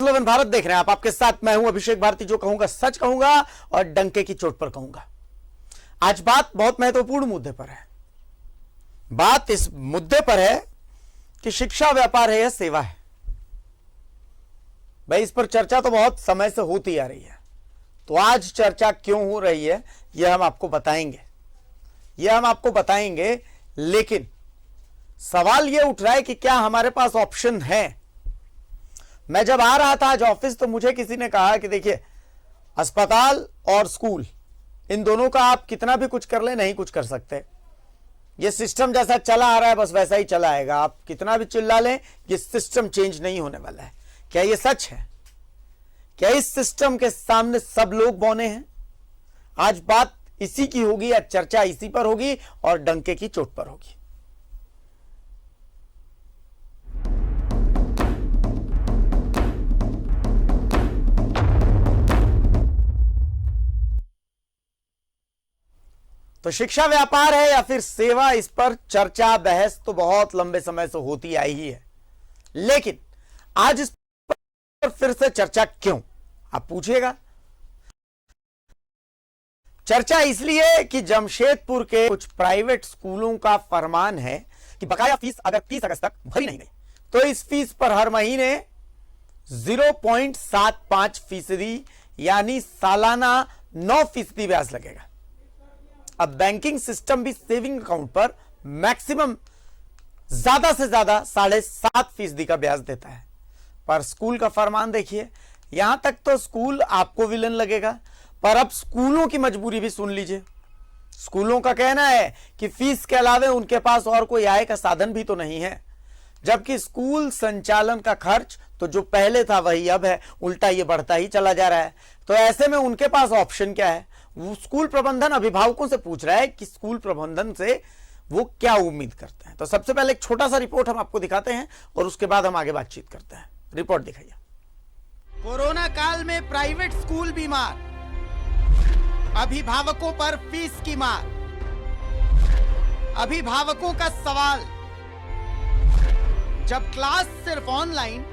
7/11 भारत देख रहे हैं आप, आपके साथ मैं हूं अभिषेक भारती, जो कहूंगा सच कहूंगा और डंके की चोट पर कहूंगा। आज बात बहुत महत्वपूर्ण मुद्दे पर है। बात इस मुद्दे पर है कि शिक्षा व्यापार है या सेवा है। भाई इस पर चर्चा तो बहुत समय से होती आ रही है, तो आज चर्चा क्यों हो रही है यह हम आपको बताएंगे। लेकिन सवाल यह उठ रहा है कि क्या हमारे पास ऑप्शन है। मैं जब आ रहा था आज ऑफिस तो मुझे किसी ने कहा कि देखिए, अस्पताल और स्कूल इन दोनों का आप कितना भी कुछ कर ले नहीं कुछ कर सकते। ये सिस्टम जैसा चला आ रहा है बस वैसा ही चला आएगा, आप कितना भी चिल्ला लें ये सिस्टम चेंज नहीं होने वाला है। क्या ये सच है? क्या इस सिस्टम के सामने सब लोग बौने हैं? आज बात इसी की होगी, या चर्चा इसी पर होगी और डंके की चोट पर होगी। तो शिक्षा व्यापार है या फिर सेवा, इस पर चर्चा बहस तो बहुत लंबे समय से होती आई ही है। लेकिन आज इस पर फिर से चर्चा क्यों, आप पूछिएगा। चर्चा इसलिए कि जमशेदपुर के कुछ प्राइवेट स्कूलों का फरमान है कि बकाया फीस अगर 30 अगस्त तक भरी नहीं गई तो इस फीस पर हर महीने 0.75% यानी सालाना 9% ब्याज लगेगा। अब बैंकिंग सिस्टम भी सेविंग अकाउंट पर मैक्सिमम ज्यादा से ज्यादा 7.5% का ब्याज देता है। पर स्कूल का फरमान देखिए, यहां तक तो स्कूल आपको विलन लगेगा, पर अब स्कूलों की मजबूरी भी सुन लीजिए। स्कूलों का कहना है कि फीस के अलावे उनके पास और कोई आय का साधन भी तो नहीं है, जबकि स्कूल संचालन का खर्च तो जो पहले था वही अब है, उल्टा ये बढ़ता ही चला जा रहा है। तो ऐसे में उनके पास ऑप्शन क्या है? वो स्कूल प्रबंधन अभिभावकों से पूछ रहा है कि स्कूल प्रबंधन से वो क्या उम्मीद करते हैं। तो सबसे पहले एक छोटा सा रिपोर्ट हम आपको दिखाते हैं और उसके बाद हम आगे बातचीत करते हैं। रिपोर्ट दिखाइए। कोरोना काल में प्राइवेट स्कूल बीमार, अभिभावकों पर फीस की मार। अभिभावकों का सवाल, जब क्लास सिर्फ ऑनलाइन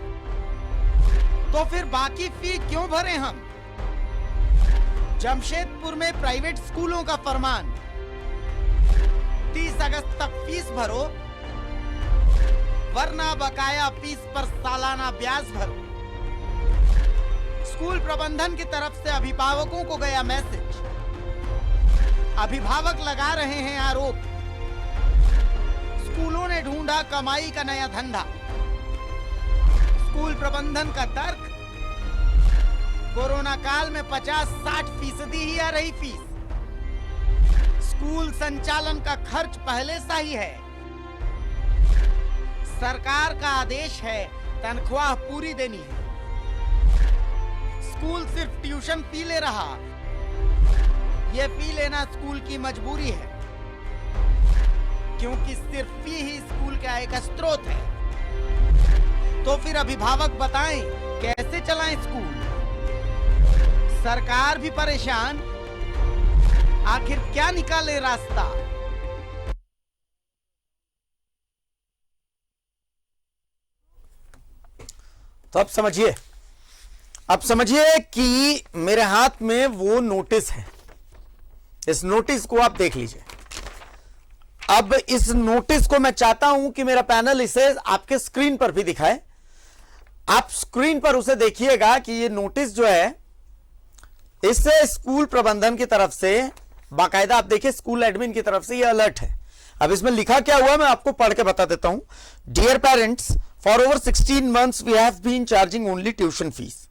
तो फिर बाकी फी क्यों भरे हम? जमशेदपुर में प्राइवेट स्कूलों का फरमान, 30 अगस्त तक फीस भरो वरना बकाया फीस पर सालाना ब्याज भरो। स्कूल प्रबंधन की तरफ से अभिभावकों को गया मैसेज। अभिभावक लगा रहे हैं आरोप, स्कूलों ने ढूंढा कमाई का नया धंधा। स्कूल प्रबंधन का तर्क, कोरोना काल में 50-60% ही आ रही फीस। स्कूल संचालन का खर्च पहले सा ही है। सरकार का आदेश है तनख्वाह पूरी देनी है। स्कूल सिर्फ ट्यूशन फी ले रहा, यह फी लेना स्कूल की मजबूरी है, क्योंकि सिर्फ फी ही स्कूल के आय का स्रोत है। तो फिर अभिभावक बताएं कैसे चलाएं स्कूल? सरकार भी परेशान, आखिर क्या निकाले रास्ता? तो अब समझिए कि मेरे हाथ में वो नोटिस है। इस नोटिस को आप देख लीजिए। अब इस नोटिस को मैं चाहता हूं कि मेरा पैनल इसे आपके स्क्रीन पर भी दिखाए। आप स्क्रीन पर उसे देखिएगा कि ये नोटिस जो है, इससे स्कूल प्रबंधन की तरफ से बाकायदा आप देखिए, स्कूल एडमिन की तरफ से ये अलर्ट है। अब इसमें लिखा क्या हुआ मैं आपको पढ़ के बता देता हूं। Dear parents, for over 16 months we have been charging only tuition fees.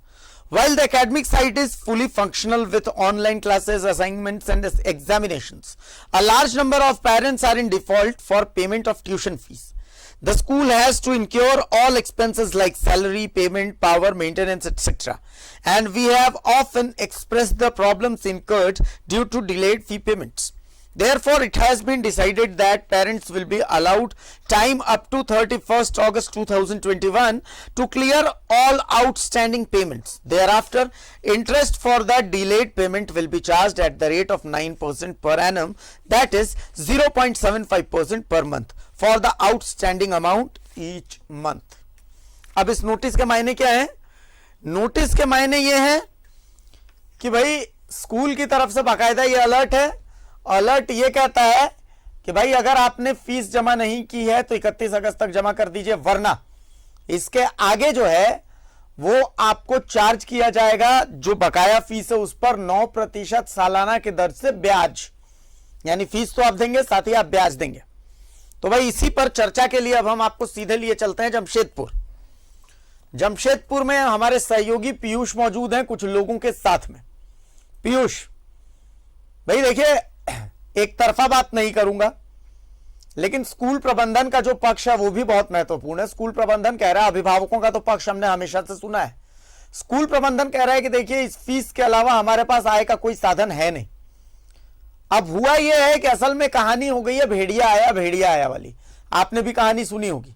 While the academic side is fully functional with online classes, assignments and examinations, a large number of parents are in default for payment of tuition fees. The school has to incur all expenses like salary, payment, power, maintenance, etc. And we have often expressed the problems incurred due to delayed fee payments. Therefore, it has been decided that parents will be allowed time up to 31st August 2021 to clear all outstanding payments. Thereafter, interest for that delayed payment will be charged at the rate of 9% per annum, that is 0.75% per month for the outstanding amount each month. अब इस notice के मायने क्या है? Notice के मायने ये हैं कि भाई स्कूल की तरफ से बाकायदा ये अलर्ट है। अलर्ट ये कहता है कि भाई अगर आपने फीस जमा नहीं की है तो 31 अगस्त तक जमा कर दीजिए, वरना इसके आगे जो है वो आपको चार्ज किया जाएगा, जो बकाया फीस है उस पर 9% सालाना के दर से ब्याज, यानी फीस तो आप देंगे साथ ही आप ब्याज देंगे। तो भाई इसी पर चर्चा के लिए अब हम आपको सीधे लिए चलते हैं जमशेदपुर। जमशेदपुर में हमारे सहयोगी पीयूष मौजूद हैं कुछ लोगों के साथ में। पीयूष भाई देखिए, एक तरफा बात नहीं करूंगा, लेकिन स्कूल प्रबंधन का जो पक्ष है वो भी बहुत महत्वपूर्ण है। स्कूल प्रबंधन कह रहा है, अभिभावकों का तो पक्ष हमने हमेशा से सुना है, स्कूल प्रबंधन कह रहा है कि देखिए इस फीस के अलावा हमारे पास आय का कोई साधन है नहीं। अब हुआ यह है कि असल में कहानी हो गई है भेड़िया आया वाली, आपने भी कहानी सुनी होगी।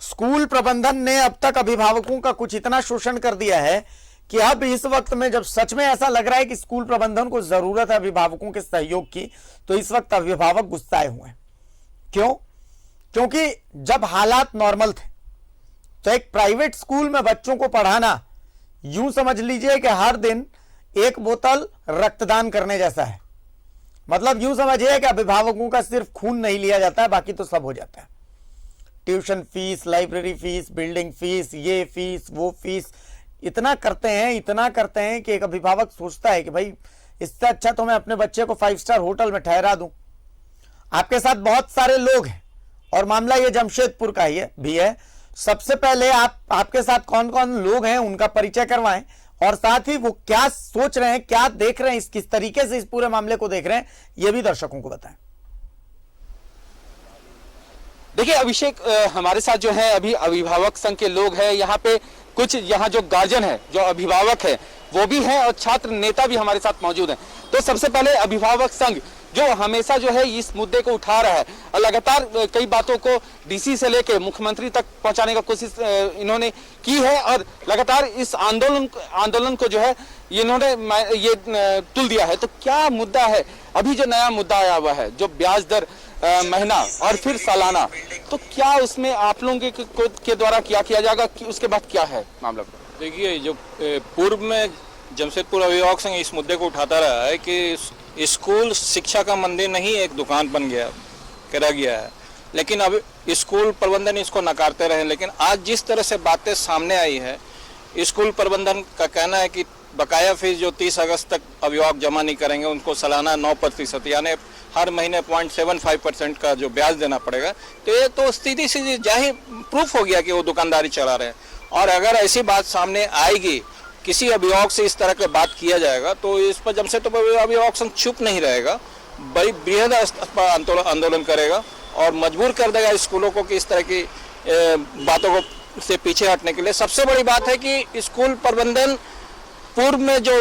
स्कूल प्रबंधन ने अब तक अभिभावकों का कुछ इतना शोषण कर दिया है कि अब इस वक्त में जब सच में ऐसा लग रहा है कि स्कूल प्रबंधन को जरूरत है अभिभावकों के सहयोग की, तो इस वक्त अभिभावक गुस्साए हुए हैं। क्यों? क्योंकि जब हालात नॉर्मल थे तो एक प्राइवेट स्कूल में बच्चों को पढ़ाना यूं समझ लीजिए कि हर दिन एक बोतल रक्तदान करने जैसा है। मतलब यूं समझिए कि अभिभावकों का सिर्फ खून नहीं लिया जाता है, बाकी तो सब हो जाता है। Tuition fees, library fees, building fees, ये फीस वो फीस, इतना करते हैं कि एक अभिभावक सोचता है कि भाई इससे अच्छा तो मैं अपने बच्चे को 5 स्टार होटल में ठहरा दूं। आपके साथ बहुत सारे लोग हैं और मामला ये जमशेदपुर का ही भी है। सबसे पहले आपके साथ कौन कौन लोग हैं उनका परिचय करवाएं और साथ ही वो क्या सोच रहे हैं, क्या देख रहे हैं, किस तरीके से इस पूरे मामले को देख रहे हैं, ये भी दर्शकों को बताएं। देखिए अभिषेक, हमारे साथ जो है अभी अभिभावक संघ के लोग हैं, यहाँ पे कुछ यहाँ जो गार्जियन है, जो अभिभावक है वो भी हैं और छात्र नेता भी हमारे साथ मौजूद हैं। तो सबसे पहले अभिभावक संघ जो हमेशा जो है इस मुद्दे को उठा रहा है और लगातार कई बातों को डीसी से लेके मुख्यमंत्री तक पहुंचाने का कोशिश इन्होंने की है और लगातार इस आंदोलन को जो है इन्होंने ये तुल दिया है। तो क्या मुद्दा है अभी जो नया मुद्दा आया हुआ है, जो ब्याज दर महीना और फिर सालाना, तो क्या उसमें आप लोगों के द्वारा क्या किया जाएगा कि उसके बाद क्या है मामला? देखिए, जो पूर्व में जमशेदपुर अभिभावक संघ इस मुद्दे को उठाता रहा है कि स्कूल शिक्षा का मंदिर नहीं एक दुकान बन गया करा गया है, लेकिन अब स्कूल प्रबंधन इसको नकारते रहे। लेकिन आज जिस तरह से बातें सामने आई है, स्कूल प्रबंधन का कहना है कि बकाया फीस जो 30 अगस्त तक अभिभावक जमा नहीं करेंगे उनको सालाना 9% यानी हर महीने 0.75% का जो ब्याज देना पड़ेगा। तो ये तो सीधी जाहिर प्रूफ हो गया कि वो दुकानदारी चला रहे हैं। और अगर ऐसी बात सामने आएगी, किसी अभिभावक से इस तरह की बात किया जाएगा, तो इस पर जमशेदपुर अभिभावक संघ चुप नहीं रहेगा, बड़ी बृहद स्तर पर आंदोलन करेगा और मजबूर कर देगा स्कूलों को कि इस तरह की बातों को से पीछे हटने के लिए। सबसे बड़ी बात है कि स्कूल प्रबंधन पूर्व में जो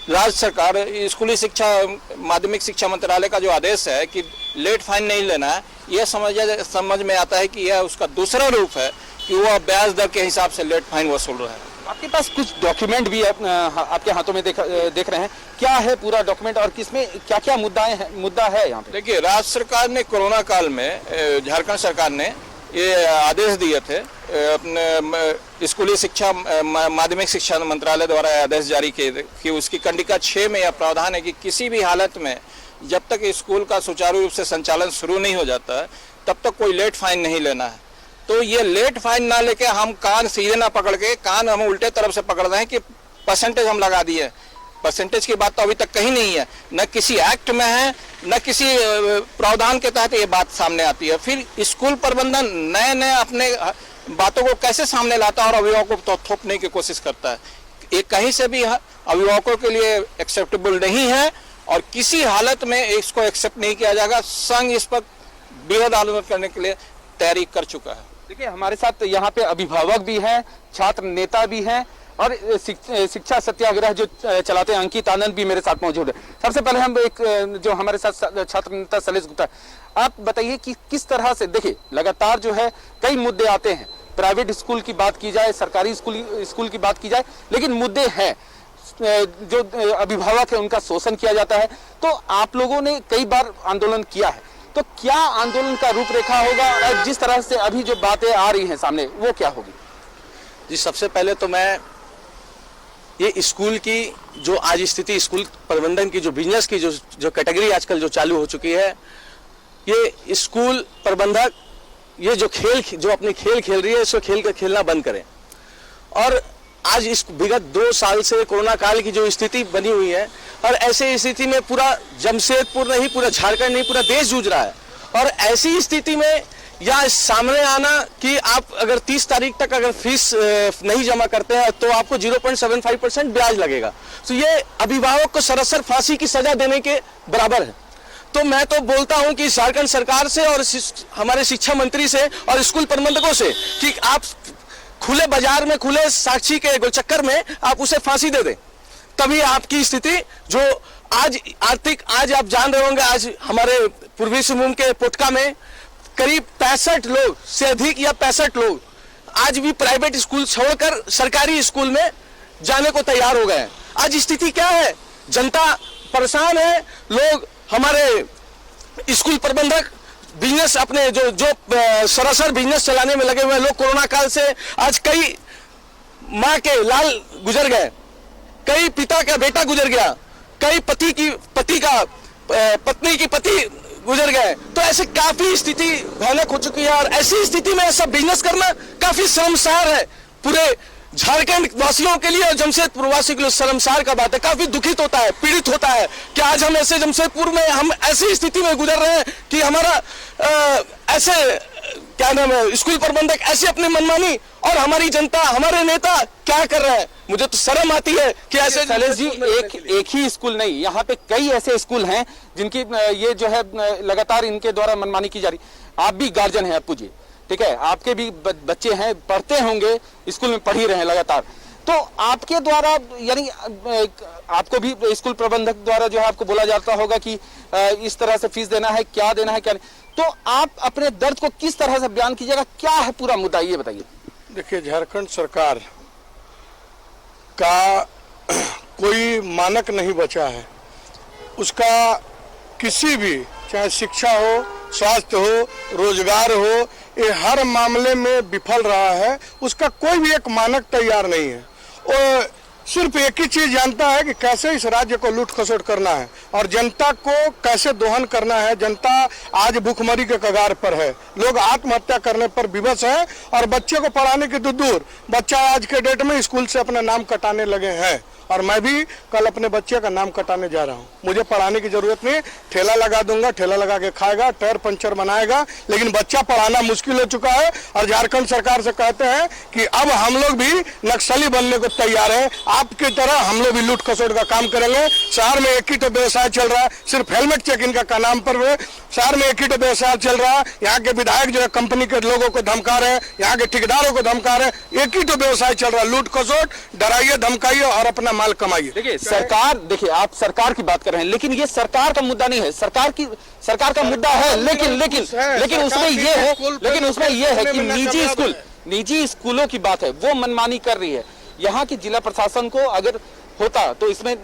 राज्य सरकार स्कूली शिक्षा माध्यमिक शिक्षा मंत्रालय का जो आदेश है कि लेट फाइन नहीं लेना है, यह समझ में आता है कि यह उसका दूसरा रूप है कि वह ब्याज दर के हिसाब से लेट फाइन वसूल रहा है। आपके पास कुछ डॉक्यूमेंट भी आपके हाथों में देख रहे हैं, क्या है पूरा डॉक्यूमेंट और किसमें क्या क्या मुद्दा है यहाँ पे? देखिए, राज्य सरकार ने कोरोना काल में झारखंड सरकार ने ये आदेश दिए थे, अपने स्कूली शिक्षा माध्यमिक शिक्षा मंत्रालय द्वारा आदेश जारी किए कि उसकी कंडिका 6 में यह प्रावधान है कि किसी भी हालत में जब तक स्कूल का सुचारू रूप से संचालन शुरू नहीं हो जाता है तब तक कोई लेट फाइन नहीं लेना है। तो ये लेट फाइन ना लेके हम कान सीधे ना पकड़ के, कान हम उल्टे तरफ से पकड़ रहे हैं कि परसेंटेज हम लगा दिए। परसेंटेज की बात तो अभी तक कहीं नहीं है, न किसी एक्ट में है न किसी प्रावधान के तहत ये बात सामने आती है। फिर स्कूल प्रबंधन नए अपने बातों को कैसे सामने लाता है और अभिभावकों को थोपने की कोशिश करता है। ये कहीं से भी अभिभावकों के लिए एक्सेप्टेबल नहीं है और किसी हालत में इसको एक्सेप्ट नहीं किया जाएगा। संघ इस पर बृहद आंदोलन करने के लिए तैयारी कर चुका है। देखिए, हमारे साथ यहाँ पे अभिभावक भी हैं, छात्र नेता भी हैं और शिक्षा सत्याग्रह जो चलाते हैं अंकित आनंद भी मेरे साथ मौजूद है। सबसे पहले हम एक जो हमारे साथ छात्र नेता शैलेश गुप्ता, आप बताइए कि किस तरह से, देखिए लगातार जो है कई मुद्दे आते हैं, प्राइवेट स्कूल की बात की जाए, सरकारी स्कूल की बात की जाए, लेकिन मुद्दे हैं जो अभिभावक है उनका शोषण किया जाता है। तो आप लोगों ने कई बार आंदोलन किया है, तो क्या आंदोलन का रूपरेखा होगा और जिस तरह से अभी जो बातें आ रही हैं सामने वो क्या होगी? जी, सबसे पहले तो मैं ये स्कूल की जो आज स्थिति, स्कूल प्रबंधन की जो बिजनेस की जो कैटेगरी आजकल जो चालू हो चुकी है, ये स्कूल प्रबंधक ये जो अपने खेल खेल रही है, इसको खेलना बंद करें। और आज इस विगत 2 साल से कोरोना काल की जो स्थिति बनी हुई है, और ऐसे स्थिति में पूरा जमशेदपुर नहीं, पूरा झारखंड नहीं, पूरा देश जूझ रहा है। और ऐसी स्थिति में या सामने आना कि आप अगर 30 तारीख तक अगर फीस नहीं जमा करते हैं तो आपको 0.75% ब्याज लगेगा, तो ये अभिभावक को सरासर फांसी की सजा देने के बराबर है। तो मैं तो बोलता हूं कि झारखंड सरकार से और हमारे शिक्षा मंत्री से और स्कूल प्रबंधकों से कि आप खुले बाजार में, खुले साक्षी के गोलचक्कर में आप उसे फांसी दे दें, तभी आपकी स्थिति जो आज आज आप जान रहे होंगे, आज हमारे पूर्वी सिंहभूम के पोटका में करीब 65 लोग से अधिक या 65 लोग आज भी प्राइवेट स्कूल छोड़कर सरकारी स्कूल में जाने को तैयार हो गए हैं। आज स्थिति क्या है? जनता परेशान है, लोग हमारे स्कूल प्रबंधक बिजनेस अपने जो सरासर बिजनेस चलाने में लगे हुए हैं। लोग कोरोना काल से आज कई माँ के लाल गुजर गए, कई पिता का बेटा गुजर गया, कई पत्नी की पति गुजर गए। तो ऐसे काफी स्थिति भयानक हो चुकी है, और ऐसी स्थिति में ऐसा बिजनेस करना काफी शर्मसार है पूरे झारखंड वासियों के लिए और जमशेदपुर वासियों के लिए शर्मसार का बात है। काफी दुखित होता है, पीड़ित होता है कि आज हम ऐसे जमशेदपुर में हम ऐसी स्थिति में गुजर रहे हैं कि हमारा ऐसे क्या नाम है, स्कूल प्रबंधक ऐसे अपनी मनमानी, और हमारी जनता, हमारे नेता क्या कर रहे हैं। मुझे तो शर्म आती है कि ऐसे शैलेश जी, एक ही स्कूल नहीं, यहाँ पे कई ऐसे स्कूल हैं जिनकी ये जो है लगातार इनके द्वारा मनमानी की जा रही। आप भी गार्जियन हैं अप्पू जी, ठीक है, आपके भी बच्चे हैं, पढ़ते होंगे, स्कूल में पढ़ ही रहे हैं लगातार, तो आपके द्वारा यानी आपको भी स्कूल प्रबंधक द्वारा जो है आपको बोला जाता होगा कि इस तरह से फीस देना है, क्या देना है, क्या नहीं, तो आप अपने दर्द को किस तरह से बयान कीजिएगा? क्या है पूरा मुद्दा, ये बताइए। देखिए, झारखंड सरकार का कोई मानक नहीं बचा है। उसका किसी भी, चाहे शिक्षा हो, स्वास्थ्य हो, रोजगार हो, ये हर मामले में विफल रहा है। उसका कोई भी एक मानक तैयार नहीं है। और सिर्फ एक ही चीज जानता है कि कैसे इस राज्य को लूट खसोट करना है और जनता को कैसे दोहन करना है। जनता आज भूखमरी के कगार पर है, लोग आत्महत्या करने पर विवश है, और बच्चे को पढ़ाने की तो दूर, बच्चा आज के डेट में स्कूल से अपना नाम कटाने लगे हैं। और मैं भी कल अपने बच्चे का नाम कटाने जा रहा हूँ। मुझे पढ़ाने की जरूरत नहीं, ठेला लगा दूंगा, ठेला लगा के खाएगा, टायर पंचर बनाएगा, लेकिन बच्चा पढ़ाना मुश्किल हो चुका है। और झारखंड सरकार से कहते हैं कि अब हम लोग भी नक्सली बनने को तैयार हैं, आपकी तरह हम लोग भी लूट खसोट का काम करेंगे। शहर में एक ही तो व्यवसाय चल रहा है, सिर्फ हेलमेट चेकिंग का नाम पर शहर में एक ही तो व्यवसाय चल रहा है। यहाँ के विधायक जो है कंपनी के लोगों को धमका रहे हैं, यहाँ के ठेकेदारों को धमका रहे हैं। एक ही तो व्यवसाय चल रहा है, लूट खसोट, डराइए धमकाइए और अपना माल कमाइए। देखिए सरकार, देखिए आप सरकार की बात कर रहे हैं, लेकिन ये सरकार का मुद्दा नहीं है। सरकार का मुद्दा है, लेकिन उसमें ये है कि निजी स्कूलों की बात है, वो मनमानी कर रही है। यहाँ की जिला प्रशासन को अगर होता तो इसमें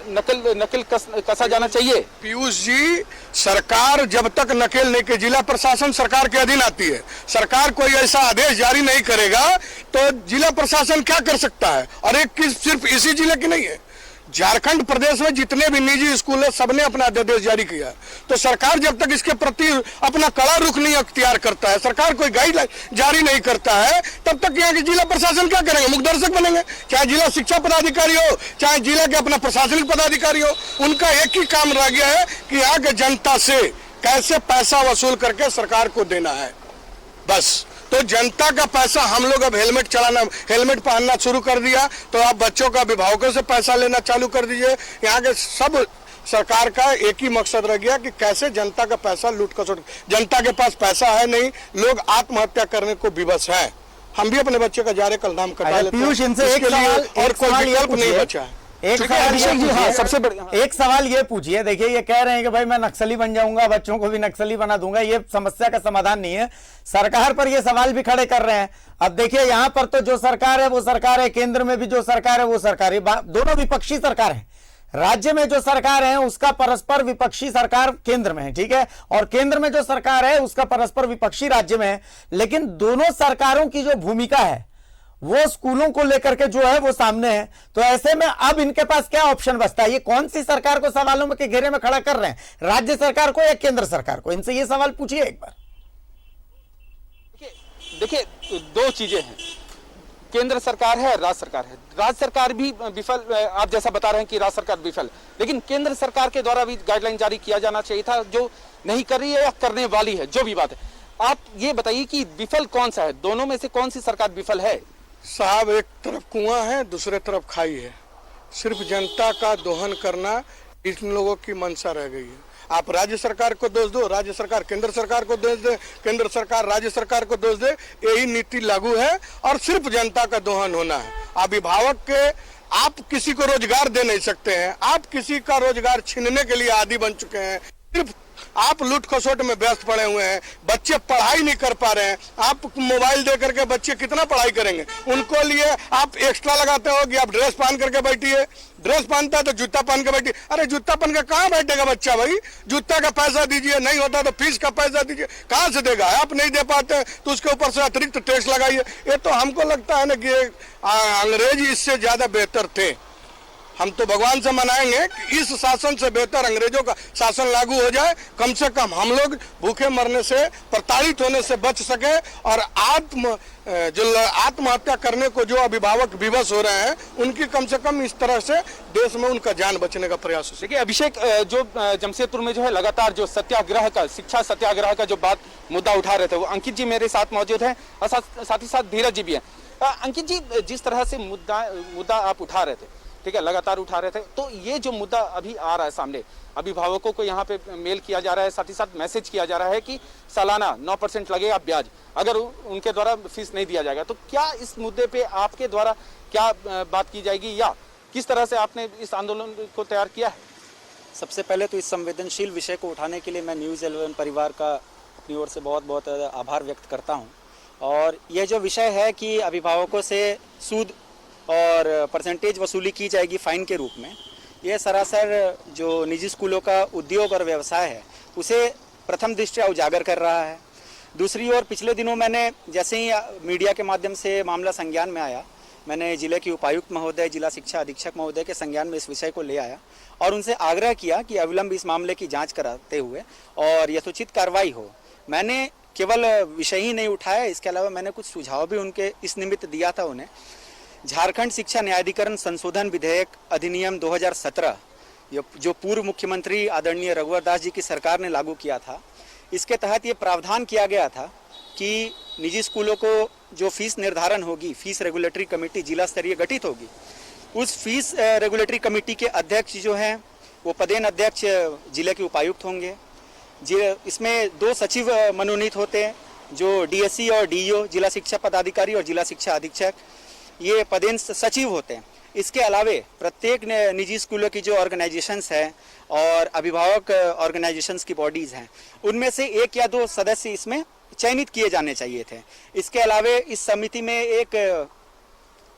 नकेल कसा जाना चाहिए। पीयूष जी, सरकार जब तक नकेल नहीं के, जिला प्रशासन सरकार के अधीन आती है। सरकार कोई ऐसा आदेश जारी नहीं करेगा तो जिला प्रशासन क्या कर सकता है? और एक सिर्फ इसी जिले की नहीं है, झारखंड प्रदेश में जितने भी निजी स्कूल है सबने अपना अध्यादेश जारी किया। तो सरकार जब तक इसके प्रति अपना कड़ा रुख नहीं अख्तियार करता है, सरकार कोई गाइडलाइन जारी नहीं करता है, तब तक यहाँ के जिला प्रशासन क्या करेंगे? मुखदर्शक बनेंगे। चाहे जिला शिक्षा पदाधिकारी हो, चाहे जिला के अपना प्रशासनिक पदाधिकारी हो, उनका एक ही काम रह गया है कि यहाँ के जनता से कैसे पैसा वसूल करके सरकार को देना है, बस। तो जनता का पैसा हम लोग अब हेलमेट पहनना शुरू कर दिया, तो आप बच्चों का अभिभावकों से पैसा लेना चालू कर दीजिए। यहाँ के सब सरकार का एक ही मकसद रह गया कि कैसे जनता का पैसा लूट खसोट। जनता के पास पैसा है नहीं, लोग आत्महत्या करने को विवश है। हम भी अपने बच्चे का जा रहे कल नाम कटा लेते हैं, पीयूष, इनसे एक कोई विकल्प नहीं बचा है। एक सवाल ये पूछिए, देखिए ये कह रहे हैं कि भाई मैं नक्सली बन जाऊंगा, बच्चों को भी नक्सली बना दूंगा, ये समस्या का समाधान नहीं है। सरकार पर ये सवाल भी खड़े कर रहे हैं। अब देखिए यहाँ पर तो जो सरकार है वो सरकार है, केंद्र में भी जो सरकार है वो सरकार है, दोनों विपक्षी सरकार है। राज्य में जो सरकार है उसका परस्पर विपक्षी सरकार केंद्र में है, ठीक है, और केंद्र में जो सरकार है उसका परस्पर विपक्षी राज्य में है। लेकिन दोनों सरकारों की जो भूमिका है वो स्कूलों को लेकर के जो है वो सामने है। तो ऐसे में अब इनके पास क्या ऑप्शन बचता है? ये कौन सी सरकार को सवालों के घेरे में खड़ा कर रहे हैं, राज्य सरकार को या केंद्र सरकार को? इनसे ये सवाल पूछिए एक बार। देखिए, दो चीजें हैं, केंद्र सरकार है, राज्य सरकार है। राज्य सरकार भी विफल, आप जैसा बता रहे हैं कि राज्य सरकार विफल, लेकिन केंद्र सरकार के द्वारा भी गाइडलाइन जारी किया जाना चाहिए था, जो नहीं कर रही है या करने वाली है, जो भी बात है। आप ये बताइए कि विफल कौन सा है, दोनों में से कौन सी सरकार विफल है? साहब, एक तरफ कुआं है, दूसरे तरफ खाई है। सिर्फ जनता का दोहन करना इन लोगों की मंशा रह गई है। आप राज्य सरकार को दोष दो, राज्य सरकार केंद्र सरकार को दोष दे, केंद्र सरकार राज्य सरकार को दोष दे, यही नीति लागू है और सिर्फ जनता का दोहन होना है। अभिभावक के आप किसी को रोजगार दे नहीं सकते हैं, आप किसी का रोजगार छीनने के लिए आदी बन चुके हैं। सिर्फ आप लूट खसोट में व्यस्त पड़े हुए हैं, बच्चे पढ़ाई नहीं कर पा रहे हैं। आप मोबाइल दे करके बच्चे कितना पढ़ाई करेंगे? उनको लिए आप एक्स्ट्रा लगाते हो कि आप ड्रेस पहन करके बैठिए, ड्रेस पहनता है तो जूता पहन के बैठिए। अरे जूता पहन के कहाँ बैठेगा बच्चा भाई? जूता का पैसा दीजिए, नहीं होता तो फीस का पैसा दीजिए, कहाँ से देगा? आप नहीं दे पाते तो उसके ऊपर से अतिरिक्त टैक्स लगाइए। ये तो हमको लगता है ना कि अंग्रेज इससे ज्यादा बेहतर थे। हम तो भगवान से मनाएंगे कि इस शासन से बेहतर अंग्रेजों का शासन लागू हो जाए, कम से कम हम लोग भूखे मरने से, प्रताड़ित होने से बच सके और आत्महत्या करने को जो अभिभावक विवश हो रहे हैं, उनकी कम से कम इस तरह से देश में उनका जान बचने का प्रयास हो। देखिए अभिषेक, जो जमशेदपुर में जो है लगातार जो सत्याग्रह का, शिक्षा सत्याग्रह का जो बात मुद्दा उठा रहे थे, वो अंकित जी मेरे साथ मौजूद हैं और साथ ही साथ धीरज जी भी हैं। अंकित जी, जिस तरह से मुद्दा आप उठा रहे थे, ठीक है, लगातार उठा रहे थे, तो ये जो मुद्दा अभी आ रहा है सामने, अभिभावकों को यहाँ पे मेल किया जा रहा है, साथ ही साथ मैसेज किया जा रहा है कि सालाना 9% लगेगा ब्याज अगर उनके द्वारा फीस नहीं दिया जाएगा। तो क्या इस मुद्दे पे आपके द्वारा क्या बात की जाएगी या किस तरह से आपने इस आंदोलन को तैयार किया है? सबसे पहले तो इस संवेदनशील विषय को उठाने के लिए मैं न्यूज़ 11 परिवार का अपनी ओर से बहुत बहुत आभार व्यक्त करता हूँ। और यह जो विषय है कि अभिभावकों से सूद और परसेंटेज वसूली की जाएगी फाइन के रूप में, यह सरासर जो निजी स्कूलों का उद्योग और व्यवसाय है उसे प्रथम दृष्टया उजागर कर रहा है। दूसरी ओर पिछले दिनों मैंने जैसे ही मीडिया के माध्यम से मामला संज्ञान में आया, मैंने जिले के उपायुक्त महोदय, जिला शिक्षा अधीक्षक महोदय के संज्ञान में इस विषय को ले आया और उनसे आग्रह किया कि अविलंब इस मामले की जाँच कराते हुए और यथोचित कार्रवाई हो। मैंने केवल विषय ही नहीं उठाया, इसके अलावा मैंने कुछ सुझाव भी उनके इस निमित्त दिया था उन्हें। झारखंड शिक्षा न्यायाधिकरण संशोधन विधेयक अधिनियम 2017 जो पूर्व मुख्यमंत्री आदरणीय रघुवर दास जी की सरकार ने लागू किया था, इसके तहत ये प्रावधान किया गया था कि निजी स्कूलों को जो फीस निर्धारण होगी, फीस रेगुलेटरी कमेटी जिला स्तरीय गठित होगी, उस फीस रेगुलेटरी कमेटी के अध्यक्ष जो हैं वो पदेन अध्यक्ष जिले के उपायुक्त होंगे। इसमें 2 सचिव मनोनीत होते हैं जो डीएससी और डीईओ, जिला शिक्षा पदाधिकारी और जिला शिक्षा अधीक्षक, ये पदेन सचिव होते हैं। इसके अलावे प्रत्येक निजी स्कूलों की जो ऑर्गेनाइजेशंस हैं और अभिभावक ऑर्गेनाइजेशंस की बॉडीज़ हैं, उनमें से 1 या 2 सदस्य इसमें चयनित किए जाने चाहिए थे। इसके अलावे इस समिति में एक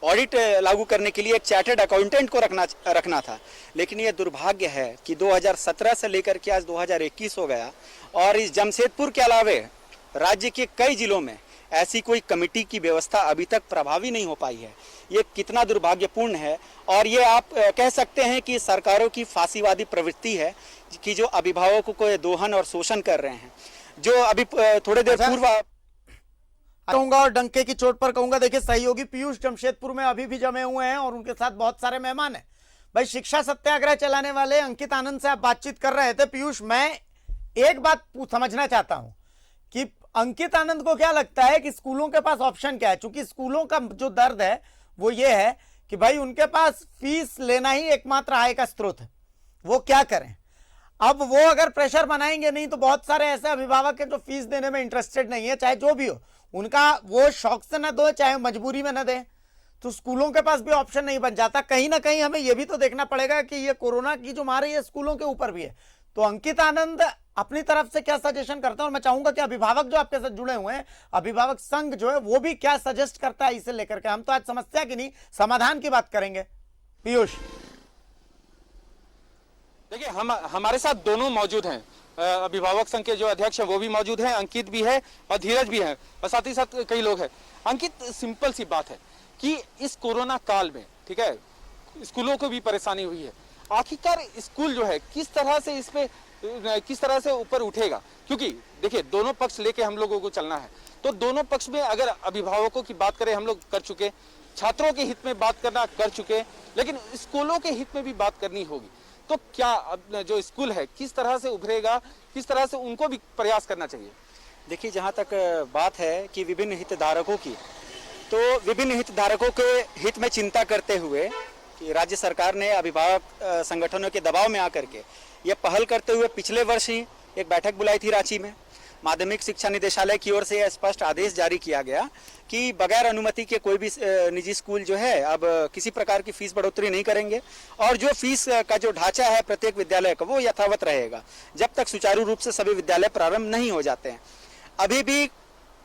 ऑडिट लागू करने के लिए एक चार्टर्ड अकाउंटेंट को रखना था, लेकिन ये दुर्भाग्य है कि 2017 से लेकर के आज 2021 हो गया और इस जमशेदपुर के अलावे राज्य के कई जिलों में ऐसी कोई कमेटी की व्यवस्था अभी तक प्रभावी नहीं हो पाई है। ये कितना दुर्भाग्यपूर्ण है और ये आप कह सकते हैं कि सरकारों की फांसीवादी प्रवृत्ति है कि जो अभिभावकों को दोहन और शोषण कर रहे हैं। जो अभी थोड़े देर पूर्व कहूंगा और डंके की चोट पर कहूंगा, देखिए सहयोगी पीयूष जमशेदपुर में अभी भी जमे हुए हैं और उनके साथ बहुत सारे मेहमान हैं। भाई, शिक्षा सत्याग्रह चलाने वाले अंकित आनंद से आप बातचीत कर रहे थे। पीयूष, मैं एक बात समझना चाहता हूं कि अंकित आनंद को क्या लगता है कि स्कूलों के पास ऑप्शन क्या है? क्योंकि स्कूलों का जो दर्द है वो ये है कि भाई उनके पास फीस लेना ही एकमात्र आय का स्रोत है, वो क्या करें? अब वो अगर प्रेशर बनाएंगे नहीं तो बहुत सारे ऐसे अभिभावक हैं जो फीस देने में इंटरेस्टेड नहीं है, चाहे जो भी हो, उनका वो शौक से ना दो चाहे मजबूरी में ना दें, तो स्कूलों के पास भी ऑप्शन नहीं बन जाता। कहीं ना कहीं हमें यह भी तो देखना पड़ेगा कि ये कोरोना की जो मार है स्कूलों के ऊपर भी है। तो अंकित आनंद अपनी तरफ से क्या सजेशन करता है, और मैं चाहूंगा कि अभिभावक जो आपके साथ जुड़े हुए हैं, अभिभावक संघ जो है वो भी क्या सजेस्ट करता है इसे लेकर के। हम तो आज समस्या की नहीं समाधान की बात करेंगे। पीयूष, देखिए हमारे साथ दोनों मौजूद हैं, अभिभावक संघ के जो अध्यक्ष हैं वो भी मौजूद हैं, अंकित भी है और धीरज भी है और साथ ही साथ कई लोग हैं। अंकित, सिंपल सी बात है कि इस कोरोना काल में, ठीक है, स्कूलों को भी परेशानी हुई है। आखिरकार स्कूल जो है किस तरह से इस पे किस तरह से ऊपर उठेगा, क्योंकि देखिए दोनों पक्ष लेके हम लोगों को चलना है। तो दोनों पक्ष में अगर अभिभावकों की बात करें, हम लोग कर चुके, छात्रों के हित में बात करना कर चुके, लेकिन स्कूलों के हित में भी बात करनी होगी। तो क्या अब जो स्कूल है किस तरह से उभरेगा, किस तरह से उनको भी प्रयास करना चाहिए? देखिए, जहाँ तक बात है कि विभिन्न हितधारकों की, तो विभिन्न हितधारकों के हित में चिंता करते हुए कि राज्य सरकार ने अभिभावक संगठनों के दबाव में आकर के यह पहल करते हुए पिछले वर्ष ही एक बैठक बुलाई थी रांची में। माध्यमिक शिक्षा निदेशालय की ओर से यह स्पष्ट आदेश जारी किया गया कि बगैर अनुमति के कोई भी निजी स्कूल जो है अब किसी प्रकार की फीस बढ़ोतरी नहीं करेंगे, और जो फीस का जो ढांचा है प्रत्येक विद्यालय का वो यथावत रहेगा जब तक सुचारू रूप से सभी विद्यालय प्रारंभ नहीं हो जाते हैं। अभी भी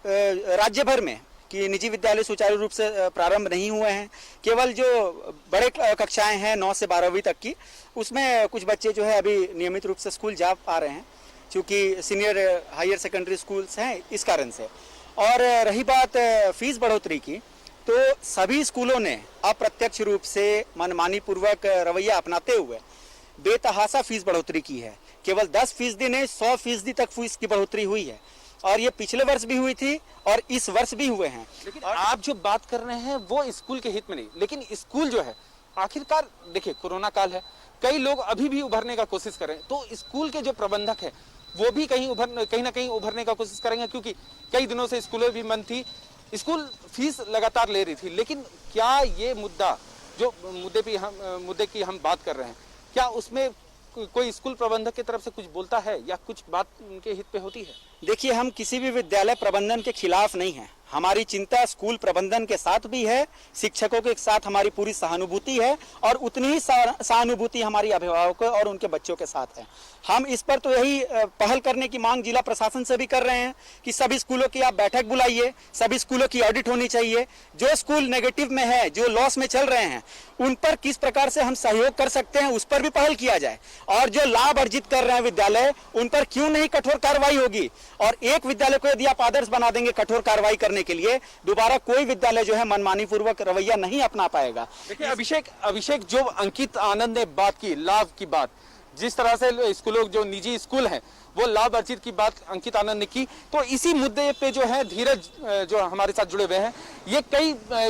राज्य भर में कि निजी विद्यालय सुचारू रूप से प्रारंभ नहीं हुए हैं। केवल जो बड़े कक्षाएं हैं 9 से 12वीं तक की, उसमें कुछ बच्चे जो है अभी नियमित रूप से स्कूल जा पा रहे हैं, क्योंकि सीनियर हायर सेकेंडरी स्कूल्स हैं इस कारण से। और रही बात फीस बढ़ोतरी की, तो सभी स्कूलों ने अप्रत्यक्ष रूप से मनमानी पूर्वक रवैया अपनाते हुए बेतहाशा फीस बढ़ोतरी की है। केवल 10% नहीं 100% तक फीस की बढ़ोतरी हुई है, और ये पिछले वर्ष भी हुई थी और इस वर्ष भी हुए हैं। लेकिन आप जो बात कर रहे हैं वो स्कूल के हित में नहीं, लेकिन स्कूल जो है आखिरकार देखिए कोरोना काल है, कई लोग अभी भी उभरने का कोशिश कर रहे हैं, तो स्कूल के जो प्रबंधक है वो भी कहीं ना कहीं उभरने का कोशिश करेंगे, क्योंकि कई दिनों से स्कूलें भी बंद थी, स्कूल फीस लगातार ले रही थी। लेकिन क्या ये मुद्दा जो मुद्दे की हम बात कर रहे हैं, क्या उसमें कोई स्कूल प्रबंधक की तरफ से कुछ बोलता है या कुछ बात उनके हित पे होती है? देखिए, हम किसी भी विद्यालय प्रबंधन के खिलाफ नहीं हैं। हमारी चिंता स्कूल प्रबंधन के साथ भी है, शिक्षकों के साथ हमारी पूरी सहानुभूति है, और उतनी ही सहानुभूति हमारी अभिभावकों और उनके बच्चों के साथ है। हम इस पर तो यही पहल करने की मांग जिला प्रशासन से भी कर रहे हैं कि सभी स्कूलों की आप बैठक बुलाइए, सभी स्कूलों की ऑडिट होनी चाहिए। जो स्कूल नेगेटिव में है, जो लॉस में चल रहे हैं, उन पर किस प्रकार से हम सहयोग कर सकते हैं उस पर भी पहल किया जाए, और जो लाभ अर्जित कर रहे हैं विद्यालय, उन पर क्यों नहीं कठोर कार्रवाई होगी। और एक विद्यालय को यदि आप आदर्श बना देंगे कठोर कार्रवाई करने के लिए, दोबारा कोई विद्यालय जो है मनमानी पूर्वक रवैया नहीं अपना पाएगा। देखिए अभिषेक, जो अंकित आनंद ने बात की, लाभ की बात, जिस तरह से स्कूलों जो निजी स्कूल हैं वो लाभ अर्जित की बात अंकित आनंद ने की, तो इसी मुद्दे पे जो है धीरज जो हमारे साथ जुड़े हुए हैं, ये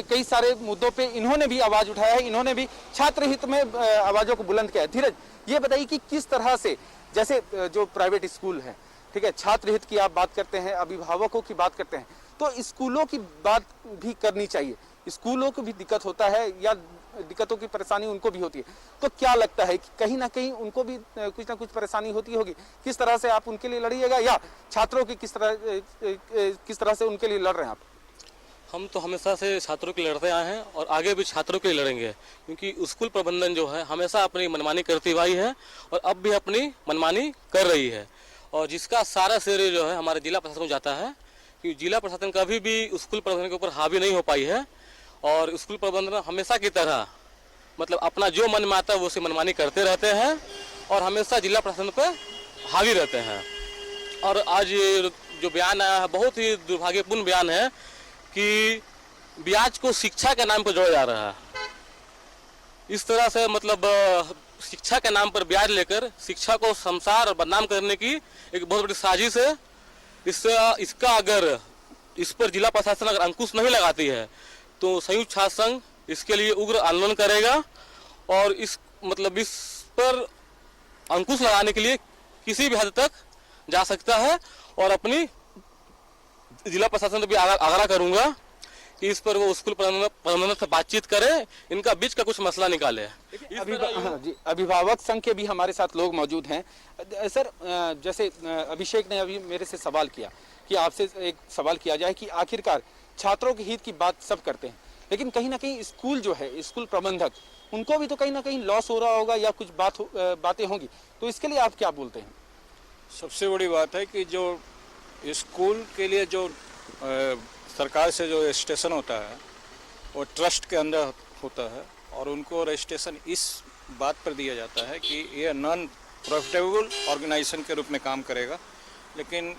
कई सारे मुद्दों पे इन्होंने भी आवाज उठाया है, इन्होंने भी छात्र हित में आवाजों को बुलंद किया है। धीरज, ये बताइए कि किस तरह से, जैसे जो प्राइवेट स्कूल है, ठीक है, छात्र हित की आप बात करते हैं, अभिभावकों की बात करते हैं, तो स्कूलों की बात भी करनी चाहिए। स्कूलों को भी दिक्कत होता है या दिक्कतों की परेशानी उनको भी होती है, तो क्या लगता है कि कहीं ना कहीं उनको भी कुछ ना कुछ परेशानी होती होगी? किस तरह से आप उनके लिए लड़िएगा, या छात्रों की किस तरह से उनके लिए लड़ रहे हैं आप? हम तो हमेशा से छात्रों के लिए लड़ते आए हैं और आगे भी छात्रों के लिए लड़ेंगे, क्योंकि स्कूल प्रबंधन जो है हमेशा अपनी मनमानी करती हुई है और अब भी अपनी मनमानी कर रही है, और जिसका सारा श्रेय जो है हमारे जिला प्रशासन को जाता है, कि जिला प्रशासन कभी भी स्कूल प्रबंधन के ऊपर हावी नहीं हो पाई है, और स्कूल प्रबंधन हमेशा की तरह मतलब अपना जो मन में आता है वो उसे मनमानी करते रहते हैं और हमेशा जिला प्रशासन पर हावी रहते हैं। और आज ये जो बयान आया है बहुत ही दुर्भाग्यपूर्ण बयान है कि ब्याज को शिक्षा के नाम पर जोड़ा जा रहा है। इस तरह से मतलब शिक्षा के नाम पर ब्याज लेकर शिक्षा को शमशान और बदनाम करने की एक बहुत बड़ी साजिश है। इसका अगर इस पर जिला प्रशासन अगर अंकुश नहीं लगाती है तो संयुक्त छात्र संघ इसके लिए उग्र आंदोलन करेगा, और इस पर अंकुश लगाने के लिए किसी भी हद तक जा सकता है, और अपनी जिला प्रशासन से भी आग्रह करूंगा कि इस पर वो स्कूल प्रबंधन से बातचीत करें, इनका बीच का कुछ मसला निकाले। अभिभावक संघ के भी हमारे साथ लोग मौजूद हैं। सर, जैसे अभिषेक ने अभी मेरे से सवाल किया कि आपसे एक सवाल किया जाए कि आखिरकार छात्रों के हित की बात सब करते हैं, लेकिन कहीं ना कहीं स्कूल जो है, स्कूल प्रबंधक, उनको भी तो कहीं ना कहीं लॉस हो रहा होगा या कुछ बातें होंगी, तो इसके लिए आप क्या बोलते हैं? सबसे बड़ी बात है कि जो स्कूल के लिए जो सरकार से जो रजिस्ट्रेशन होता है वो ट्रस्ट के अंदर होता है, और उनको रजिस्ट्रेशन इस बात पर दिया जाता है कि ये नॉन प्रॉफिटेबल ऑर्गेनाइजेशन के रूप में काम करेगा। लेकिन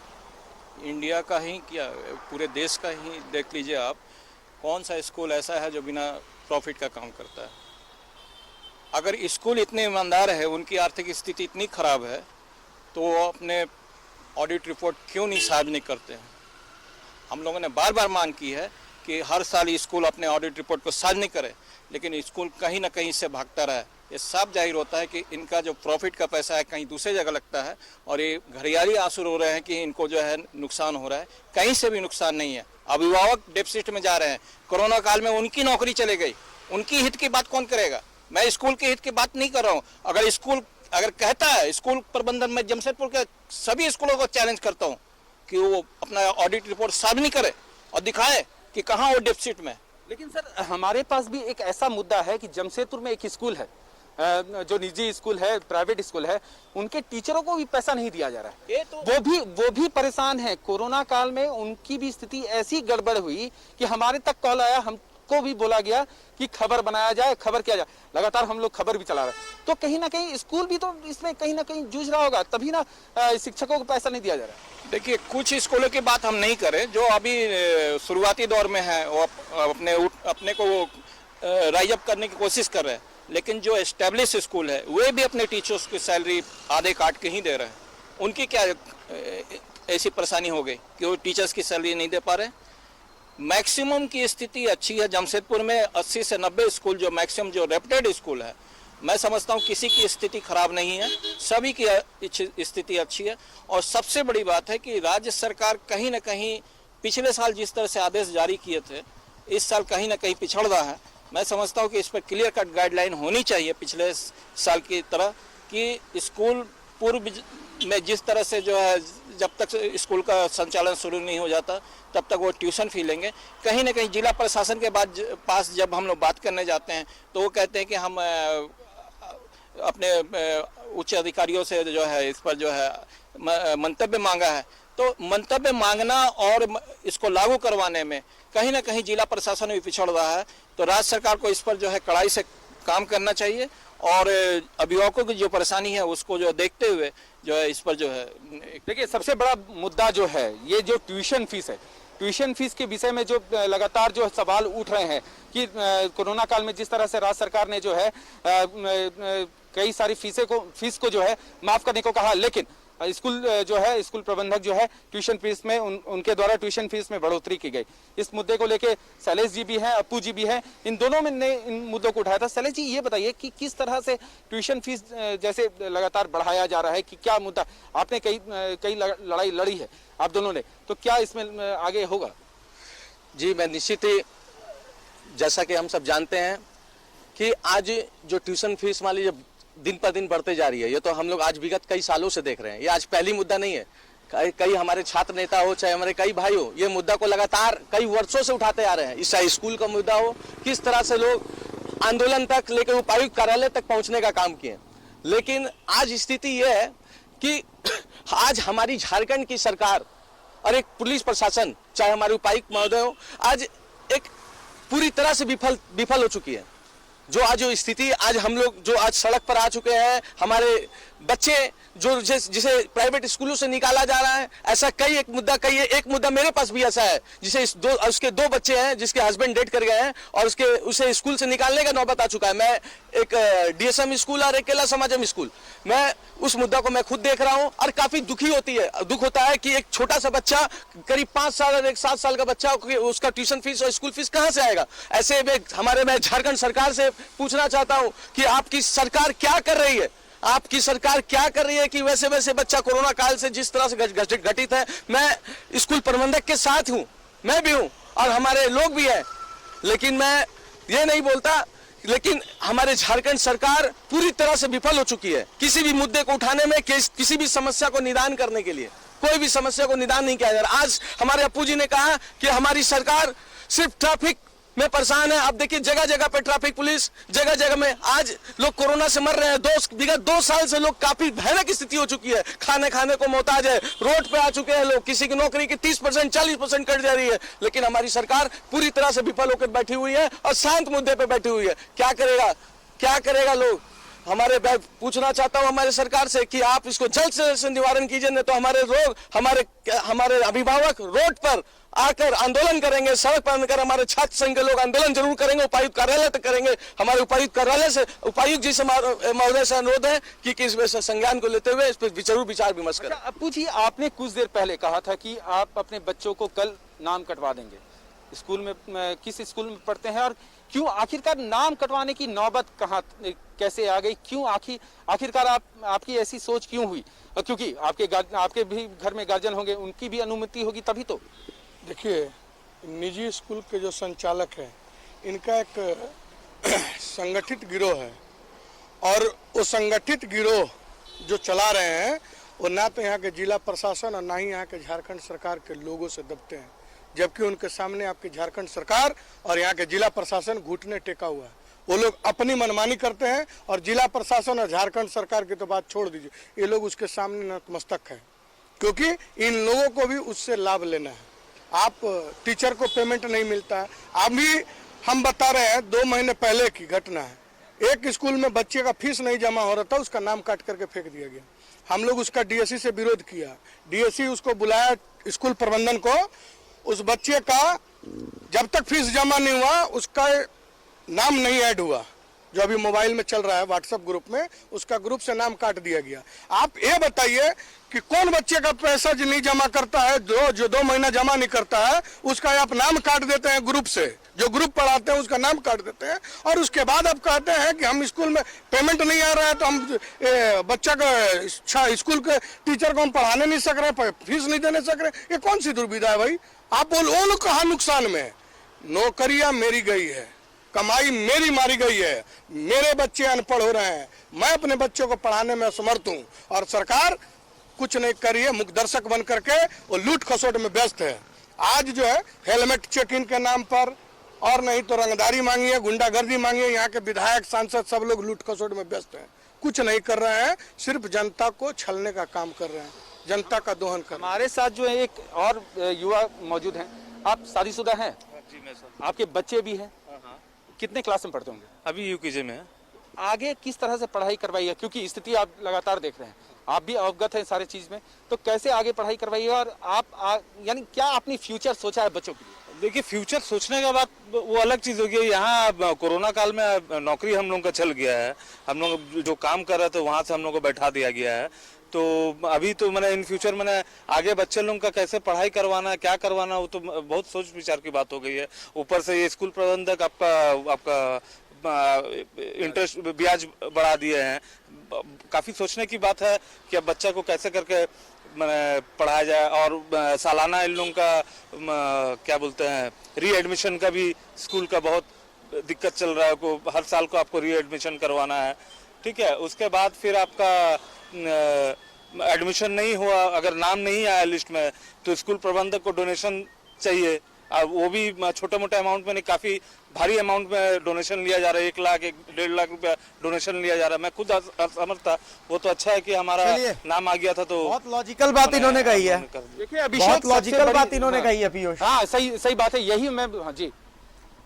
इंडिया का ही क्या पूरे देश का ही देख लीजिए आप कौन सा स्कूल ऐसा है जो बिना प्रॉफिट का काम करता है? अगर स्कूल इतने ईमानदार है, उनकी आर्थिक स्थिति इतनी खराब है, तो वो अपने ऑडिट रिपोर्ट क्यों नहीं सार्वजनिक करते हैं? हम लोगों ने बार बार मांग की है कि हर साल स्कूल अपने ऑडिट रिपोर्ट को सार्वजनिक करे, लेकिन स्कूल कहीं ना कहीं से भागता रहा है। ये साफ जाहिर होता है कि इनका जो प्रॉफिट का पैसा है कहीं दूसरी जगह लगता है, और ये घरियाली आंसू रो रहे हैं कि इनको जो है नुकसान हो रहा है। कहीं से भी नुकसान नहीं है। अभिभावक डेफिसिट में जा रहे हैं। कोरोना काल में उनकी नौकरी चले गई, उनकी हित की बात कौन करेगा? मैं स्कूल के हित की बात नहीं कर रहा हूँ। अगर स्कूल अगर कहता है, स्कूल प्रबंधन में जमशेदपुर के सभी स्कूलों को चैलेंज करता हूँ कि वो अपना ऑडिट रिपोर्ट सार्वजनिक करे और दिखाए कि कहाँ वो डेफिसिट में। लेकिन सर, हमारे पास भी एक ऐसा मुद्दा है कि जमशेदपुर में एक स्कूल है, जो निजी स्कूल है, प्राइवेट स्कूल है, उनके टीचरों को भी पैसा नहीं दिया जा रहा है। ये तो वो भी परेशान है। कोरोना काल में उनकी भी स्थिति ऐसी गड़बड़ हुई कि हमारे तक कॉल आया, हमको भी बोला गया कि खबर बनाया जाए, खबर किया जाए। लगातार हम लोग खबर भी चला रहे हैं। तो कहीं ना कहीं स्कूल भी तो इसमें कहीं ना कहीं जूझ रहा होगा, तभी ना शिक्षकों को पैसा नहीं दिया जा रहा है। देखिए, कुछ स्कूलों की बात हम नहीं करें जो अभी शुरुआती दौर में है, वो अपने को राइज अप करने की कोशिश कर रहे हैं। लेकिन जो एस्टेब्लिश स्कूल है, वे भी अपने टीचर्स की सैलरी आधे काट के ही दे रहे हैं। उनकी क्या ऐसी परेशानी हो गई कि वो टीचर्स की सैलरी नहीं दे पा रहे? मैक्सिमम की स्थिति अच्छी है जमशेदपुर में। 80 से 90 स्कूल जो मैक्सिमम जो रेप्यूटेड स्कूल है, मैं समझता हूँ किसी की स्थिति खराब नहीं है, सभी की स्थिति अच्छी है। और सबसे बड़ी बात है कि राज्य सरकार कहीं ना कहीं पिछले साल जिस तरह से आदेश जारी किए थे, इस साल कहीं ना कहीं पिछड़ रहा है। मैं समझता हूँ कि इस पर क्लियर कट गाइडलाइन होनी चाहिए पिछले साल की तरह, कि स्कूल पूर्व में जिस तरह से जो है, जब तक स्कूल का संचालन शुरू नहीं हो जाता तब तक वो ट्यूशन फी लेंगे। कहीं ना कहीं जिला प्रशासन के पास जब हम लोग बात करने जाते हैं तो वो कहते हैं कि हम अपने उच्च अधिकारियों से जो है इस पर जो है मंतव्य मांगा है। तो मंतव्य मांगना और इसको लागू करवाने में कहीं ना कहीं जिला प्रशासन भी पिछड़ रहा है। तो राज्य सरकार को इस पर जो है कड़ाई से काम करना चाहिए, और अभिभावकों की जो परेशानी है उसको जो देखते हुए जो है इस पर जो है। देखिए, सबसे बड़ा मुद्दा जो है ये जो ट्यूशन फीस है, ट्यूशन फीस के विषय में जो लगातार जो सवाल उठ रहे हैं कि कोरोना काल में जिस तरह से राज्य सरकार ने जो है कई सारी फीस को जो है माफ करने को कहा, लेकिन स्कूल जो है, स्कूल प्रबंधक जो है, ट्यूशन फीस में उनके द्वारा ट्यूशन फीस में बढ़ोतरी की गई। इस मुद्दे को लेके शैलेश जी भी हैं, अपू जी भी हैं, इन दोनों में ने इन मुद्दों को उठाया था। शैलेश जी, ये बताइए कि किस तरह से ट्यूशन फीस जैसे लगातार बढ़ाया जा रहा है, कि क्या मुद्दा, आपने कई लड़ाई लड़ी है आप दोनों ने, तो क्या इसमें आगे होगा? जी, मैं निश्चित ही, जैसा कि हम सब जानते हैं कि आज जो ट्यूशन फीस वाली जो दिन पर दिन बढ़ते जा रही है, ये तो हम लोग आज विगत कई सालों से देख रहे हैं। ये आज पहली मुद्दा नहीं है। कई हमारे छात्र नेता हो, चाहे हमारे कई भाई हो, ये मुद्दा को लगातार कई वर्षों से उठाते आ रहे हैं। इस स्कूल का मुद्दा हो, किस तरह से लोग आंदोलन तक लेकर उपायुक्त कार्यालय तक पहुंचने का काम किए। लेकिन आज स्थिति ये है कि आज हमारी झारखंड की सरकार और एक पुलिस प्रशासन, चाहे हमारे उपायुक्त महोदय हो, आज एक पूरी तरह से विफल हो चुकी है। जो आज जो स्थिति, आज हम लोग जो आज सड़क पर आ चुके हैं, हमारे बच्चे जो जिसे प्राइवेट स्कूलों से निकाला जा रहा है, ऐसा एक मुद्दा मेरे पास भी ऐसा है, जिसे उसके 2 बच्चे हैं जिसके हस्बैंड डेथ कर गए हैं और उसे स्कूल से निकालने का नौबत आ चुका है। मैं एक डीएसएम स्कूल और एक केला समाजम स्कूल, मैं उस मुद्दा को मैं खुद देख रहा हूं और काफी दुख होता है कि एक छोटा सा बच्चा, करीब 5 साल और एक 7 साल का बच्चा, उसका ट्यूशन फीस और स्कूल फीस कहां से आएगा? ऐसे में मैं झारखंड सरकार से पूछना चाहता हूं कि आपकी सरकार क्या कर रही है? आपकी सरकार क्या कर रही है कि वैसे बच्चा कोरोना काल से जिस तरह से घटित है। मैं स्कूल प्रबंधक के साथ हूं, मैं भी हूं और हमारे लोग भी हैं, लेकिन मैं ये नहीं बोलता, लेकिन हमारे झारखंड सरकार पूरी तरह से विफल हो चुकी है किसी भी मुद्दे को उठाने में, किसी भी समस्या को निदान करने के लिए। कोई भी समस्या को निदान नहीं किया जा रहा। आज हमारे अपू जी ने कहा कि हमारी सरकार सिर्फ ट्रैफिक में परेशान है। अब देखिए, जगह जगह पे ट्रैफिक पुलिस, जगह जगह में आज लोग कोरोना से मर रहे हैं। विगत 2 साल से लोग काफी भयानक स्थिति हो चुकी है, खाने को मोहताज है, रोड पे आ चुके हैं लोग, किसी की नौकरी की 30% 40% कट जा रही है। लेकिन हमारी सरकार पूरी तरह से विफल होकर बैठी हुई है और शांत मुद्दे पे बैठी हुई है। क्या करेगा लोग? पूछना चाहता हूं हमारे सरकार से कि आप इसको जल्द से निवारण कीजिए, नहीं तो हमारे अभिभावक रोड पर आकर आंदोलन करेंगे, सड़क पर आकर हमारे छात्र संघ के लोग आंदोलन जरूर करेंगे, उपायुक्त कार्यालय तक करेंगे। हमारे उपायुक्त कार्यालय से, उपायुक्त जी से महोदय से अनुरोध है कि इस संज्ञान को लेते हुए इस पर जरूर विचार विमर्श करें। अप्पू जी, आपने कुछ देर पहले कहा था कि आप अपने बच्चों को कल नाम कटवा देंगे। स्कूल में किस स्कूल में पढ़ते हैं और क्यों आखिरकार नाम कटवाने की नौबत कहाँ कैसे आ गई? क्यों आखिरकार आपकी ऐसी सोच क्यों हुई? क्योंकि आपके भी घर में गार्जियन होंगे, उनकी भी अनुमति होगी तभी तो। देखिए, निजी स्कूल के जो संचालक हैं, इनका एक संगठित गिरोह है और वो संगठित गिरोह जो चला रहे हैं वो ना तो यहाँ के जिला प्रशासन और ना ही यहाँ के झारखंड सरकार के लोगों से दबते हैं, जबकि उनके सामने आपकी झारखंड सरकार और यहाँ के जिला प्रशासन घुटने टेका हुआ है। वो लोग अपनी मनमानी करते हैं और जिला प्रशासन और झारखंड सरकार की तो बात छोड़ दीजिए, ये लोग उसके सामने नतमस्तक है, क्योंकि इन लोगों को भी उससे लाभ लेना है। आप टीचर को पेमेंट नहीं मिलता है। अभी हम बता रहे हैं 2 महीने पहले की घटना है, एक स्कूल में बच्चे का फीस नहीं जमा हो रहा था, उसका नाम काट करके फेंक दिया गया। हम लोग उसका डीएससी से विरोध किया, डीएससी उसको बुलाया स्कूल प्रबंधन को, उस बच्चे का जब तक फीस जमा नहीं हुआ उसका नाम नहीं ऐड हुआ, जो अभी मोबाइल में चल रहा है व्हाट्सएप ग्रुप में, उसका ग्रुप से नाम काट दिया गया। आप ये बताइए कि कौन बच्चे का पैसा जो नहीं जमा करता है, जो 2 महीना जमा नहीं करता है, उसका आप नाम काट देते हैं ग्रुप से, जो ग्रुप पढ़ाते हैं उसका नाम काट देते हैं, और उसके बाद आप कहते हैं कि हम स्कूल में पेमेंट नहीं आ रहा है तो हम बच्चा का स्कूल के टीचर को हम पढ़ाने नहीं सक रहे, फीस नहीं देने सक रहे। ये कौन सी दुर्विधा है भाई? आप वो लोग कहाँ नुकसान में? नौकरियां मेरी गई है, कमाई मेरी मारी गई है, मेरे बच्चे अनपढ़ हो रहे हैं, मैं अपने बच्चों को पढ़ाने में असमर्थ हूँ और सरकार कुछ नहीं करी है, मुख दर्शक बन करके वो लूट खसोट में व्यस्त है। आज जो है हेलमेट चेक इन के नाम पर और नहीं तो रंगदारी मांगी है, गुंडागर्दी मांगी है, यहाँ के विधायक सांसद सब लोग लूट खसोट में व्यस्त हैं, कुछ नहीं कर रहे हैं, सिर्फ जनता को छलने का काम कर रहे हैं, जनता का दोहन कर रहे हैं। हमारे साथ जो है एक और युवा मौजूद हैं। आप शादीशुदा हैं? जी मैं सर। आपके बच्चे भी हैं? कितने क्लास में पढ़ते होंगे? अभी यूकेजी में है। आगे किस तरह से पढ़ाई करवाइए, क्योंकि स्थिति आप लगातार देख रहे हैं, आप भी अवगत हैं सारे चीज में, तो कैसे आगे पढ़ाई करवाइए और आप यानी क्या अपनी फ्यूचर सोचा है बच्चों के लिए? देखिए, फ्यूचर सोचने का बात वो अलग चीज होगी। यहाँ कोरोना काल में नौकरी हम लोगों का चल गया है, हम लोग जो काम कर रहे थे वहां से हम लोग को बैठा दिया गया है, तो अभी तो मैंने इन फ्यूचर मैंने आगे बच्चे लोगों का कैसे पढ़ाई करवाना, क्या करवाना, वो तो बहुत सोच विचार की बात हो गई है। ऊपर से ये स्कूल प्रबंधक आपका इंटरेस्ट ब्याज बढ़ा दिए हैं, काफी सोचने की बात है कि अब बच्चा को कैसे करके पढ़ाया जाए। और सालाना इन लोगों का क्या बोलते हैं री एडमिशन का भी स्कूल का बहुत दिक्कत चल रहा है, को हर साल को आपको री एडमिशन करवाना है, ठीक है। उसके बाद फिर आपका एडमिशन नहीं हुआ, अगर नाम नहीं आया लिस्ट में, तो स्कूल प्रबंधक को डोनेशन चाहिए, वो भी छोटे मोटे अमाउंट में नहीं, काफी भारी अमाउंट में डोनेशन लिया जा रहा है, 1 लाख 1.5 लाख रुपया डोनेशन लिया जा रहा है। मैं खुद असमर्थ था, वो तो अच्छा है कि हमारा नाम आ गया था। तो बहुत लॉजिकल बात इन्होंने कही है, देखिए बहुत लॉजिकल बात इन्होंने कही है पीयूष। हाँ, सही बात है, यही मैं, हाँ जी,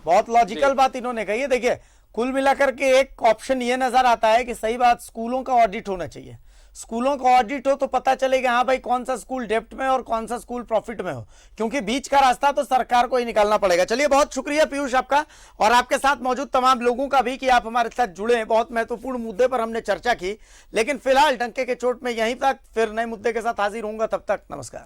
बहुत लॉजिकल बात इन्होंने कही है। देखिए, कुल मिलाकर के एक ऑप्शन ये नजर आता है कि सही बात, स्कूलों का ऑडिट होना चाहिए। स्कूलों का ऑडिट हो तो पता चलेगा हाँ भाई कौन सा स्कूल डेब्ट में और कौन सा स्कूल प्रॉफिट में हो, क्योंकि बीच का रास्ता तो सरकार को ही निकालना पड़ेगा। चलिए, बहुत शुक्रिया पीयूष आपका और आपके साथ मौजूद तमाम लोगों का भी कि आप हमारे साथ जुड़े हैं। बहुत महत्वपूर्ण मुद्दे पर हमने चर्चा की, लेकिन फिलहाल डंके के चोट में यहीं तक, फिर नए मुद्दे के साथ हाजिर होऊंगा, तब तक नमस्कार।